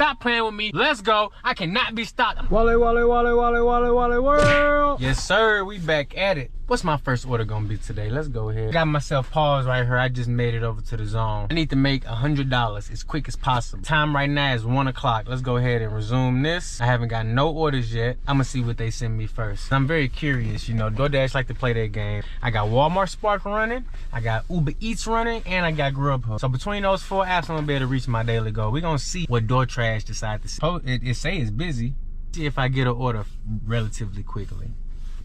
Stop playing with me. Let's go. I cannot be stopped. Wally, world. Yes, sir. We back at it. What's my first order gonna be today? Let's go ahead. Got myself paused right here. I just made it over to the zone. I need to make $100 as quick as possible. Time right now is 1 o'clock. Let's go ahead and resume this. I haven't got no orders yet. I'm gonna see what they send me first. I'm very curious, you know, DoorDash like to play their game. I got Walmart Spark running, I got Uber Eats running, and I got Grubhub. So between those 4 apps, I'm gonna be able to reach my daily goal. We're gonna see what DoorTrash decide to see. Oh, it say it's busy. See if I get an order relatively quickly.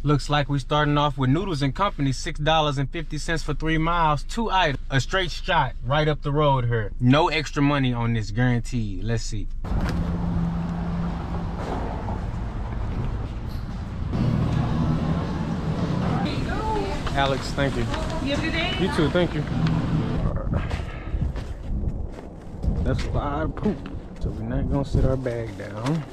Looks like we're starting off with Noodles and Company, $6.50 for 3 miles, 2 items, a straight shot right up the road here. No extra money on this, guaranteed. Let's see. Alex, thank you. You have a good day? You too, thank you. That's a lot of poop. So we're not gonna sit our bag down.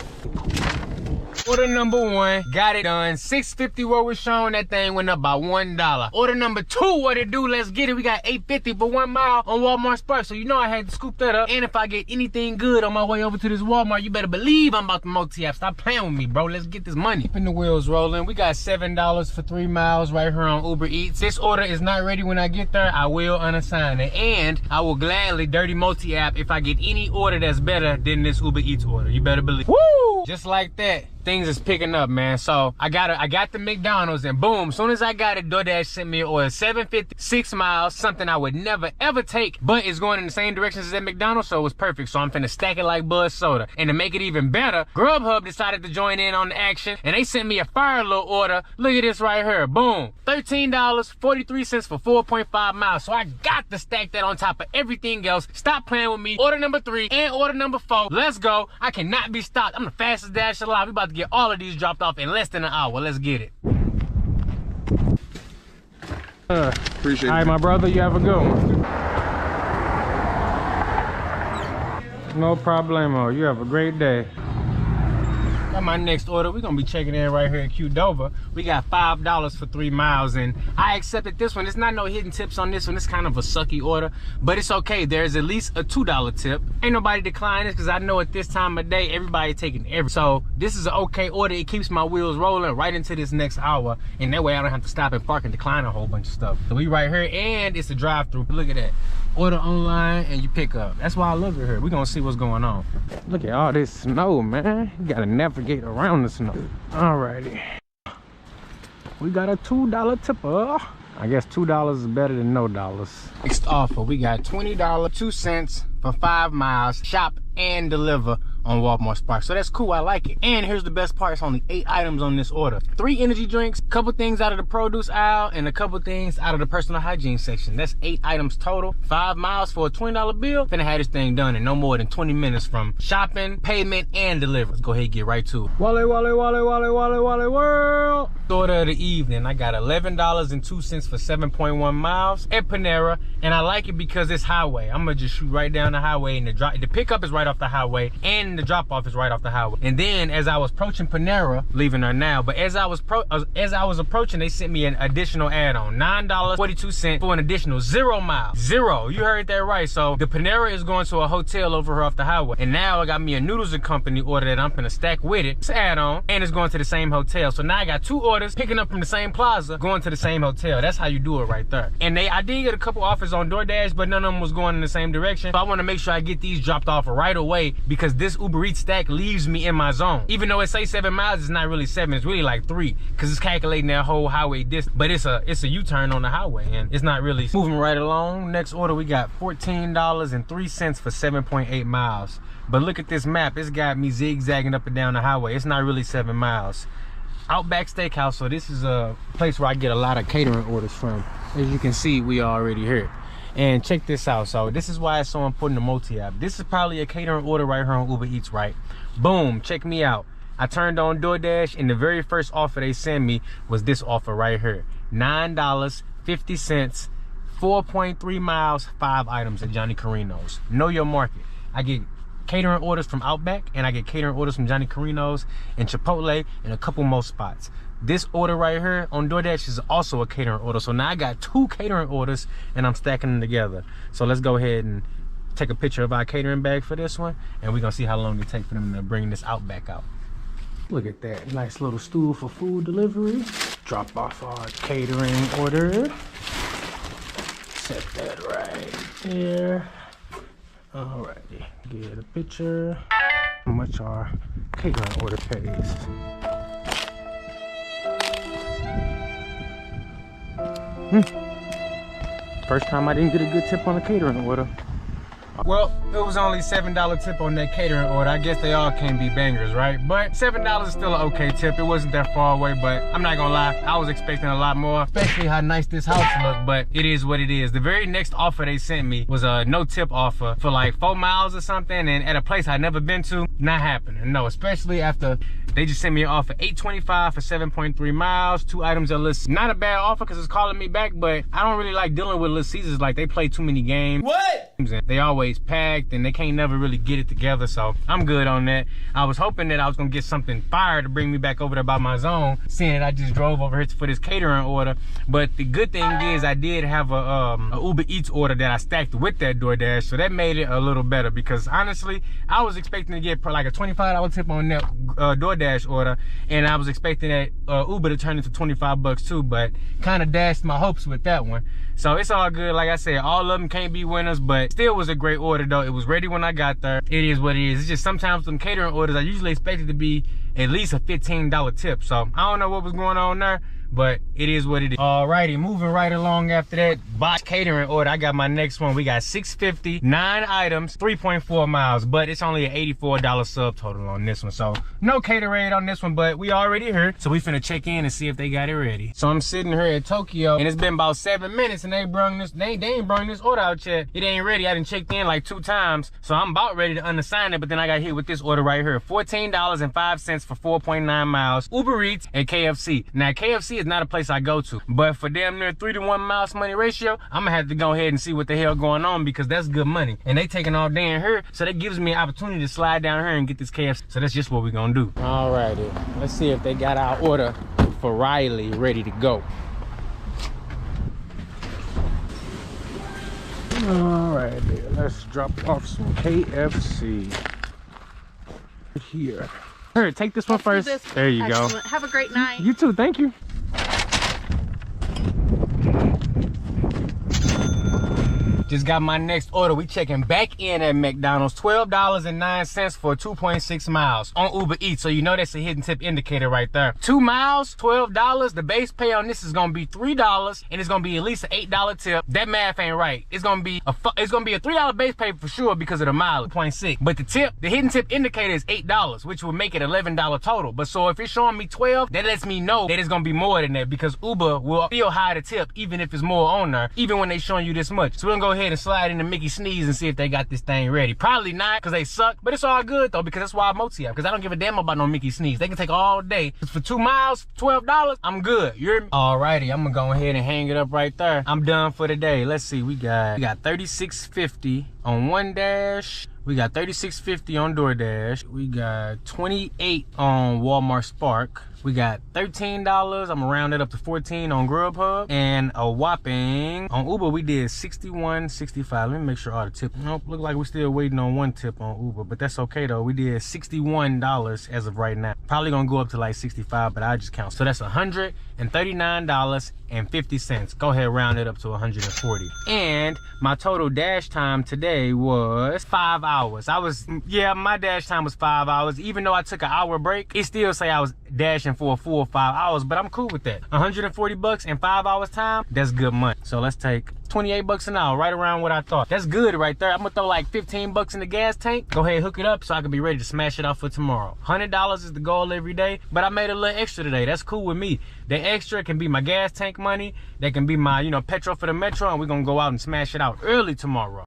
Order number 1, got it done. $6.50 what was shown, that thing went up by $1. Order number 2, what it do? Let's get it. We got $8.50 for 1 mile on Walmart Spark. So you know I had to scoop that up. And if I get anything good on my way over to this Walmart, you better believe I'm about to multi-app. Stop playing with me, bro. Let's get this money. Keeping the wheels rolling. We got $7 for 3 miles right here on Uber Eats. This order is not ready when I get there. I will unassign it. And I will gladly dirty multi-app if I get any order that's better than this Uber Eats order. You better believe. Woo! Just like that. Things is picking up, man. So I got the McDonald's, and boom, soon as I got it, DoorDash sent me an order, $7.50, 6 miles, something I would never ever take, but it's going in the same direction as that McDonald's, so it was perfect. So I'm finna stack it like Buzz Soda. And to make it even better, Grubhub decided to join in on the action, and they sent me a fire little order. Look at this right here, boom, $13.43 for 4.5 miles. So I got to stack that on top of everything else. Stop playing with me. Order number 3 and order number 4. Let's go. I cannot be stopped. I'm the fastest dash alive. We about to get all of these dropped off in less than an hour. Let's get it. Appreciate it. All right, my brother, you have a good one. No problemo. You have a great day. Got my next order. We're gonna be checking in right here at Qdoba. We got $5 for 3 miles, and I accepted this one. It's not no hidden tips on this one. It's kind of a sucky order, but it's okay. There's at least a $2 tip. Ain't nobody declining this because I know at this time of day everybody taking every. So this is an okay order. It keeps my wheels rolling right into this next hour, and that way I don't have to stop and park and decline a whole bunch of stuff. So we right here, and it's a drive-through. Look at that. Order online and you pick up. That's why I love it here. We're gonna see what's going on. Look at all this snow, man. You gotta navigate around the snow. Alrighty. We got a $2 tipper. I guess $2 is better than no dollars. Next offer, we got $20, 2 cents for 5 miles. Shop and deliver on Walmart Spark. So that's cool, I like it. And here's the best part, it's only 8 items on this order. 3 energy drinks, a couple things out of the produce aisle, and a couple things out of the personal hygiene section. That's 8 items total. 5 miles for a $20 bill. Finna have this thing done in no more than 20 minutes from shopping, payment, and delivery. Let's go ahead and get right to it. Wally world. Order of the evening, I got $11.02 for 7.1 miles at Panera, and I like it because it's highway. I'm gonna just shoot right down the highway, and the pickup is right off the highway, and the drop off is right off the highway. And then as I was approaching Panera, leaving her now, but as I was approaching, they sent me an additional add-on, $9.42 for an additional 0 miles. 0, you heard that right. So the Panera is going to a hotel over here off the highway, and now I got me a Noodles and Company order that I'm gonna stack with it. It's an add-on, and it's going to the same hotel. So now I got 2 orders picking up from the same plaza, going to the same hotel. That's how you do it right there. And I did get a couple offers on DoorDash, but none of them was going in the same direction. So I want to make sure I get these dropped off right away, because this Uber Eats stack leaves me in my zone. Even though it say 7 miles, it's not really 7, it's really like 3, because it's calculating that whole highway distance. But it's a U-turn on the highway, and it's not really moving right along. Next order, we got $14.03 for 7.8 miles. But look at this map, it's got me zigzagging up and down the highway. It's not really 7 miles. Outback Steakhouse, so this is a place where I get a lot of catering orders from. As you can see, we are already here. And check this out. So this is why it's so important to multi-app. This is probably a catering order right here on Uber Eats, right? Boom, check me out. I turned on DoorDash, and the very first offer they sent me was this offer right here. $9.50, 4.3 miles, 5 items at Johnny Carino's. Know your market. I get catering orders from Outback, and I get catering orders from Johnny Carino's and Chipotle and a couple more spots. This order right here on DoorDash is also a catering order. So now I got 2 catering orders, and I'm stacking them together. So let's go ahead and take a picture of our catering bag for this one, and we're gonna see how long it takes for them to bring this Outback out. Look at that, nice little stool for food delivery. Drop off our catering order. Set that right there. Alrighty, get a picture. How much our catering order pays. First time I didn't get a good tip on a catering order. Well, it was only $7 tip on that catering order. I guess they all can't be bangers, right? But $7 is still an okay tip. It wasn't that far away, but I'm not gonna lie, I was expecting a lot more, especially how nice this house looked, but it is what it is. The very next offer they sent me was a no tip offer for like 4 miles or something, and at a place I'd never been to. Not happening, no, especially after they just sent me an offer $8.25 for 7.3 miles, 2 items at Little Caesars. Not a bad offer because it's calling me back, but I don't really like dealing with Little Caesars. Like, they play too many games. What? They always packed and they can't never really get it together, so I'm good on that. I was hoping that I was gonna get something fire to bring me back over there by my zone, seeing that I just drove over here for this catering order. But the good thing is I did have a Uber Eats order that I stacked with that DoorDash, so that made it a little better, because honestly, I was expecting to get like a $25 tip on that DoorDash order, and I was expecting that Uber to turn into 25 bucks too, but kind of dashed my hopes with that one. So it's all good. Like I said, all of them can't be winners, but still was a great order though. It was ready when I got there. It is what it is. It's just sometimes some catering orders, I usually expect it to be at least a $15 tip. So I don't know what was going on there, but it is what it is. Alrighty, moving right along after that box catering order, I got my next one. We got $6.50, 9 items, 3.4 miles, but it's only an $84 subtotal on this one. So no Caterade on this one, but we already here. So we finna check in and see if they got it ready. So I'm sitting here at Tokyo, and it's been about 7 minutes, and they ain't brung this order out yet. It ain't ready. I done checked in like 2 times, so I'm about ready to unassign it, but then I got hit with this order right here. $14.05 for 4.9 miles, Uber Eats and KFC. Now KFC is not a place I go to, but for damn near 3 to 1 miles money ratio, I'm gonna have to go ahead and see what the hell going on, because that's good money, and they taking all day in here, so that gives me an opportunity to slide down here and get this KFC. So that's just what we're gonna do. Alrighty, let's see if they got our order for Riley ready to go. Alrighty, let's drop off some KFC here. Here, take this one first. There you go. Have a great night. You too, thank you. Just got my next order. We checking back in at McDonald's. $12.09 for 2.6 miles on Uber Eats. So you know that's a hidden tip indicator right there. 2 miles, $12. The base pay on this is gonna be $3, and it's gonna be at least an $8 tip. That math ain't right. It's gonna be a $3 base pay for sure because of the mile, 0.6. But the hidden tip indicator is $8, which will make it $11 total. But so if it's showing me 12, that lets me know that it's gonna be more than that, because Uber will still hide the tip even if it's more on there, even when they showing you this much. So we're gonna go ahead and slide into Mickey Sneeze and see if they got this thing ready. Probably not, because they suck, but it's all good though, because that's why I'm Moti up, because I don't give a damn about no Mickey Sneeze. They can take all day. For 2 miles, $12, I'm good. You hear me? Alrighty, I'm gonna go ahead and hang it up right there. I'm done for the day. Let's see, we got $36.50 on One Dash. We got $36.50 on DoorDash. We got $28 on Walmart Spark. We got $13, I'm gonna round it up to 14 on Grubhub, and a whopping on Uber we did $61.65. Let me make sure all the tips. Nope, look like we're still waiting on 1 tip on Uber, but that's okay though. We did $61 as of right now. Probably gonna go up to like 65, but I just count. So that's $139.50. Go ahead, round it up to 140. And my total dash time today was 5 hours. My dash time was 5 hours. Even though I took an hour break, it still say I was dashing for a full 5 hours, but I'm cool with that. 140 bucks in 5 hours time, that's good money. So let's take 28 bucks an hour, right around what I thought. That's good right there. I'm gonna throw like 15 bucks in the gas tank. Go ahead, hook it up so I can be ready to smash it off for tomorrow. $100 is the goal every day, but I made a little extra today. That's cool with me. The extra can be my gas tank money. That can be my, petrol for the metro, and we're gonna go out and smash it out early tomorrow.